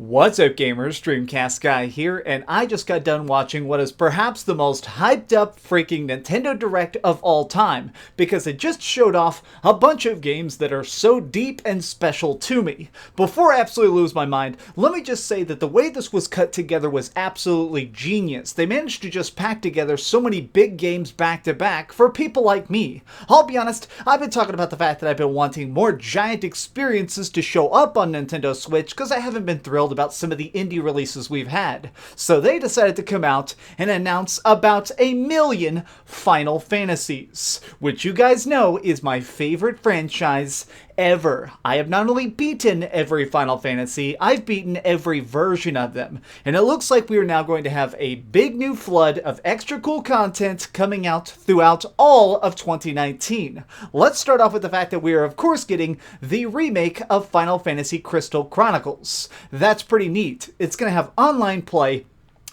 What's up gamers, DreamcastGuy here, and I just got done watching what is perhaps the most hyped up freaking Nintendo Direct of all time, because it just showed off a bunch of games that are so deep and special to me. Before I absolutely lose my mind, let me just say that the way this was cut together was absolutely genius. They managed to just pack together so many big games back to back for people like me. I'll be honest, I've been talking about the fact that I've been wanting more giant experiences to show up on Nintendo Switch because I haven't been thrilled about some of the indie releases we've had. So they decided to come out and announce about 1,000,000 Final Fantasies, which you guys know is my favorite franchise ever. I have not only beaten every Final Fantasy, I've beaten every version of them. And it looks like we are now going to have a big new flood of extra cool content coming out throughout all of 2019. Let's start off with the fact that we are of course getting the remake of Final Fantasy Crystal Chronicles. That's pretty neat. It's going to have online play.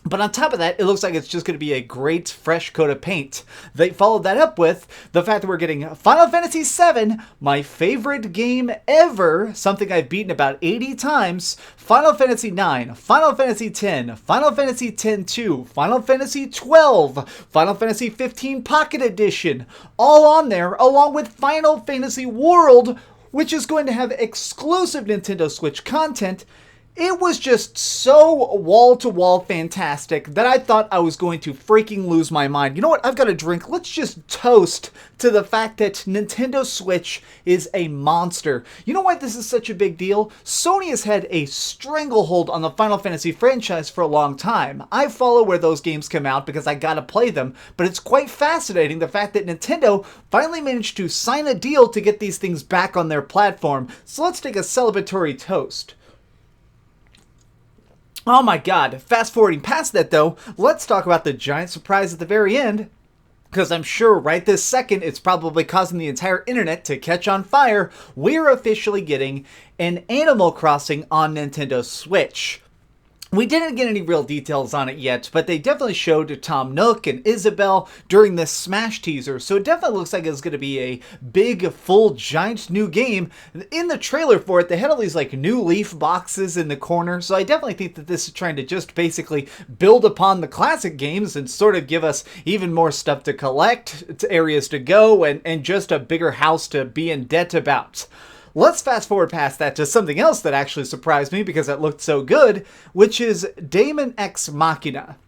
But on top of that, it looks like it's just going to be a great fresh coat of paint. They followed that up with the fact that we're getting Final Fantasy VII, my favorite game ever, something I've beaten about 80 times, Final Fantasy IX, Final Fantasy X, Final Fantasy X-2, Final Fantasy XII, Final Fantasy 15 Pocket Edition, all on there, along with Final Fantasy World, which is going to have exclusive Nintendo Switch content. It was just so wall-to-wall fantastic that I thought I was going to freaking lose my mind. You know what? I've got a drink. Let's just toast to the fact that Nintendo Switch is a monster. You know why this is such a big deal? Sony has had a stranglehold on the Final Fantasy franchise for a long time. I follow where those games come out because I gotta play them, but it's quite fascinating the fact that Nintendo finally managed to sign a deal to get these things back on their platform. So let's take a celebratory toast. Oh my god, fast forwarding past that though, let's talk about the giant surprise at the very end, because I'm sure right this second it's probably causing the entire internet to catch on fire. We're officially getting an Animal Crossing on Nintendo Switch. We didn't get any real details on it yet, but they definitely showed Tom Nook and Isabelle during this Smash teaser, so it definitely looks like it's going to be a big, full, giant new game. In the trailer for it, they had all these like new leaf boxes in the corner, so I definitely think that this is trying to just basically build upon the classic games and sort of give us even more stuff to collect, areas to go, and just a bigger house to be in debt about. Let's fast forward past that to something else that actually surprised me because it looked so good, which is Daemon X Machina.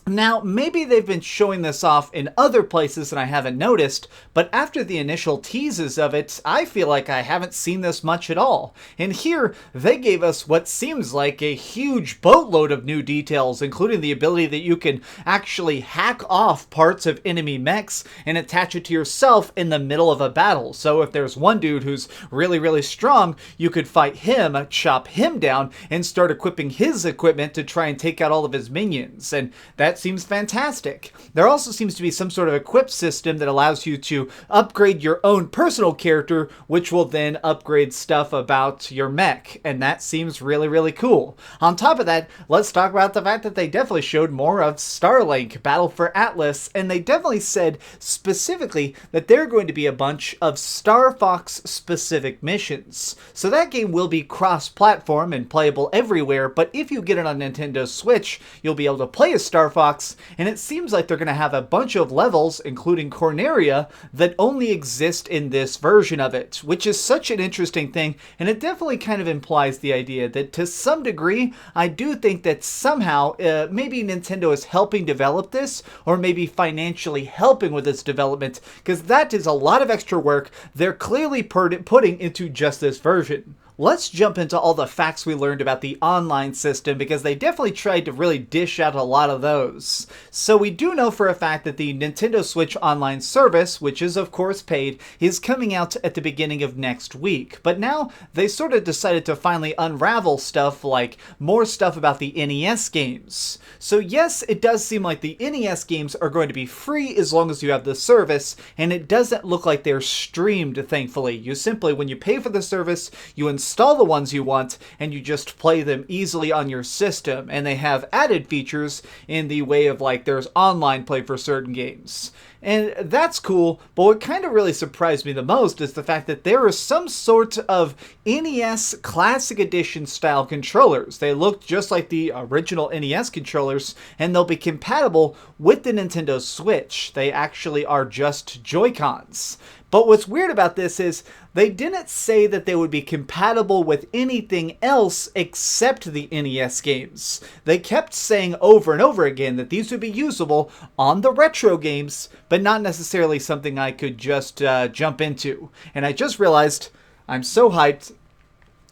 Now, maybe they've been showing this off in other places and I haven't noticed, but after the initial teases of it, I feel like I haven't seen this much at all. And here, they gave us what seems like a huge boatload of new details, including the ability that you can actually hack off parts of enemy mechs and attach it to yourself in the middle of a battle. So if there's one dude who's really, really strong, you could fight him, chop him down, and start equipping his equipment to try and take out all of his minions. And that seems fantastic. There also seems to be some sort of equip system that allows you to upgrade your own personal character, which will then upgrade stuff about your mech, and that seems really, really cool. On top of that, let's talk about the fact that they definitely showed more of Starlink, Battle for Atlas, and they definitely said specifically that there are going to be a bunch of Star Fox specific missions. So that game will be cross-platform and playable everywhere, but if you get it on Nintendo Switch, you'll be able to play as Star Fox, and it seems like they're going to have a bunch of levels, including Corneria, that only exist in this version of it, which is such an interesting thing, and it definitely kind of implies the idea that to some degree, I do think that somehow, maybe Nintendo is helping develop this, or maybe financially helping with its development, because that is a lot of extra work they're clearly putting into just this version. Let's jump into all the facts we learned about the online system because they definitely tried to really dish out a lot of those. So we do know for a fact that the Nintendo Switch Online service, which is of course paid, is coming out at the beginning of next week. But now they sort of decided to finally unravel stuff like more stuff about the NES games. So yes, it does seem like the NES games are going to be free as long as you have the service, and it doesn't look like they're streamed, thankfully. You simply, when you pay for the service, you install install the ones you want, and you just play them easily on your system. And they have added features in the way of, like, there's online play for certain games. And that's cool, but what kind of really surprised me the most is the fact that there are some sort of NES Classic Edition style controllers. They look just like the original NES controllers, and they'll be compatible with the Nintendo Switch. They actually are just Joy-Cons. But what's weird about this is they didn't say that they would be compatible with anything else except the NES games. They kept saying over and over again that these would be usable on the retro games, but not necessarily something I could just jump into. And I just realized I'm so hyped,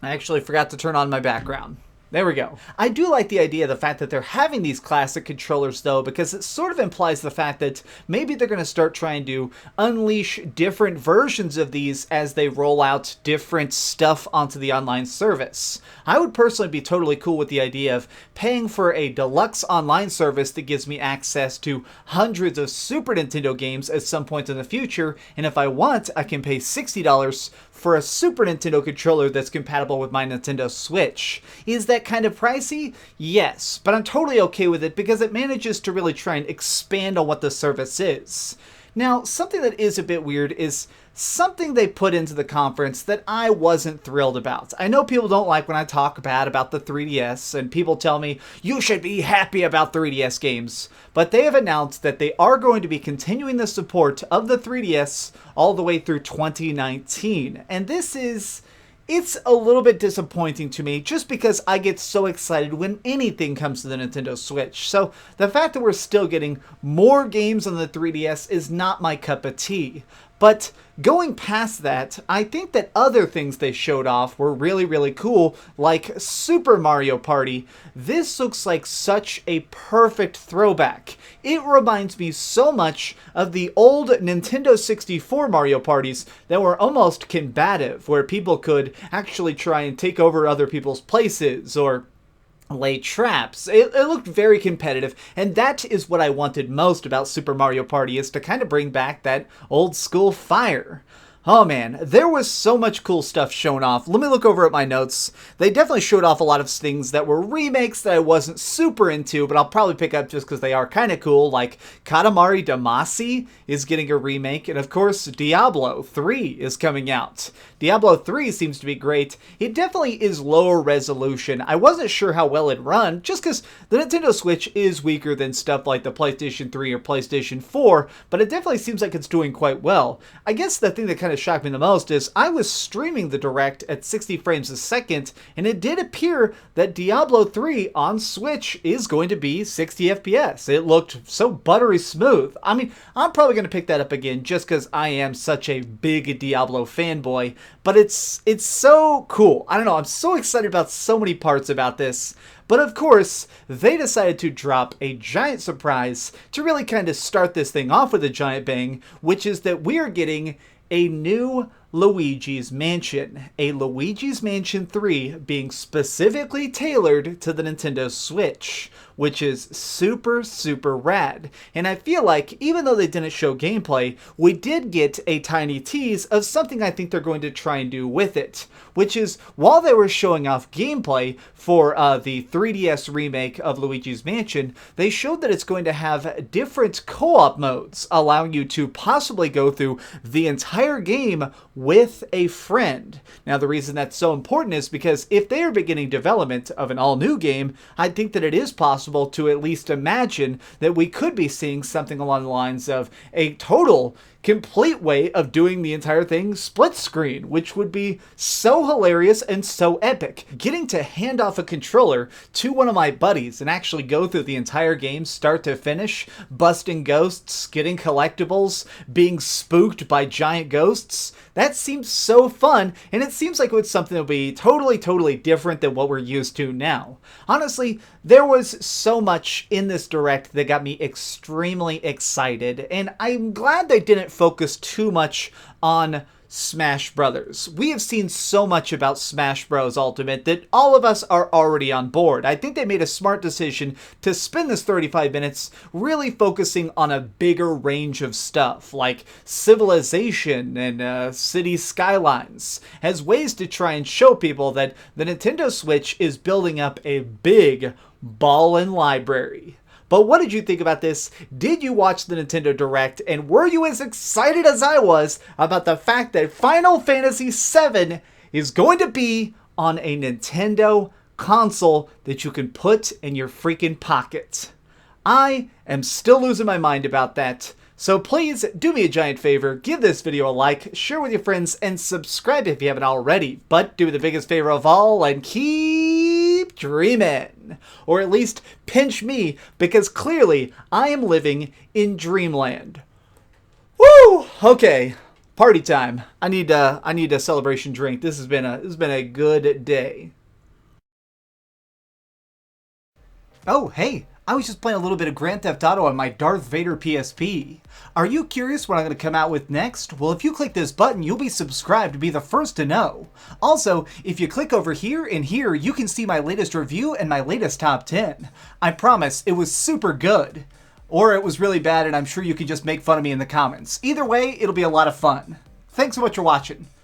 I actually forgot to turn on my background. There we go. I do like the idea of the fact that they're having these classic controllers, though, because it sort of implies the fact that maybe they're going to start trying to unleash different versions of these as they roll out different stuff onto the online service. I would personally be totally cool with the idea of paying for a deluxe online service that gives me access to hundreds of Super Nintendo games at some point in the future, and if I want, I can pay $60 for a Super Nintendo controller that's compatible with my Nintendo Switch. Is that kind of pricey? Yes, but I'm totally okay with it because it manages to really try and expand on what the service is. Now, something that is a bit weird is something they put into the conference that I wasn't thrilled about. I know people don't like when I talk bad about the 3DS, and people tell me, you should be happy about 3DS games. But they have announced that they are going to be continuing the support of the 3DS all the way through 2019. And it's a little bit disappointing to me just because I get so excited when anything comes to the Nintendo Switch. So the fact that we're still getting more games on the 3DS is not my cup of tea. But going past that, I think that other things they showed off were really, really cool, like Super Mario Party. This looks like such a perfect throwback. It reminds me so much of the old Nintendo 64 Mario parties that were almost combative, where people could actually try and take over other people's places or lay traps. It looked very competitive, and that is what I wanted most about Super Mario Party, is to kind of bring back that old school fire. Oh man, there was so much cool stuff shown off. Let me look over at my notes. They definitely showed off a lot of things that were remakes that I wasn't super into, but I'll probably pick up just because they are kind of cool, like Katamari Damacy is getting a remake, and of course Diablo 3 is coming out. Diablo 3 seems to be great. It definitely is lower resolution. I wasn't sure how well it'd run, just because the Nintendo Switch is weaker than stuff like the PlayStation 3 or PlayStation 4, but it definitely seems like it's doing quite well. I guess the thing that kind of shocked me the most is I was streaming the Direct at 60 frames a second, and it did appear that Diablo 3 on Switch is going to be 60 FPS. It looked so buttery smooth. I mean, I'm probably going to pick that up again just because I am such a big Diablo fanboy, but it's so cool. I don't know, I'm so excited about so many parts about this. But of course, they decided to drop a giant surprise to really kind of start this thing off with a giant bang, which is that we are getting a new Luigi's Mansion, a Luigi's Mansion 3 being specifically tailored to the Nintendo Switch, which is super, super rad. And I feel like, even though they didn't show gameplay, we did get a tiny tease of something I think they're going to try and do with it, which is, while they were showing off gameplay for the 3DS remake of Luigi's Mansion, they showed that it's going to have different co-op modes, allowing you to possibly go through the entire game with a friend. Now, the reason that's so important is because if they are beginning development of an all-new game, I think that it is possible to at least imagine that we could be seeing something along the lines of a total complete way of doing the entire thing split screen, which would be so hilarious and so epic. Getting to hand off a controller to one of my buddies and actually go through the entire game start to finish, busting ghosts, getting collectibles, being spooked by giant ghosts, that seems so fun, and it seems like it's something that will be totally, totally different than what we're used to now. Honestly, there was so much in this Direct that got me extremely excited, and I'm glad they didn't focus too much on Smash Brothers. We have seen so much about Smash Bros. Ultimate that all of us are already on board. I think they made a smart decision to spend this 35 minutes really focusing on a bigger range of stuff, like civilization and city skylines, as ways to try and show people that the Nintendo Switch is building up a big ballin' library. But what did you think about this? Did you watch the Nintendo Direct? And were you as excited as I was about the fact that Final Fantasy VII is going to be on a Nintendo console that you can put in your freaking pocket? I am still losing my mind about that. So please do me a giant favor, give this video a like, share with your friends, and subscribe if you haven't already. But do me the biggest favor of all and keep dreaming. Or at least pinch me, because clearly I am living in dreamland. Woo! Okay, party time. I need a celebration drink. This has been a good day. Oh, hey. I was just playing a little bit of Grand Theft Auto on my Darth Vader PSP. Are you curious what I'm going to come out with next? Well, if you click this button, you'll be subscribed to be the first to know. Also, if you click over here and here, you can see my latest review and my latest top 10. I promise, it was super good. Or it was really bad and I'm sure you can just make fun of me in the comments. Either way, it'll be a lot of fun. Thanks so much for watching.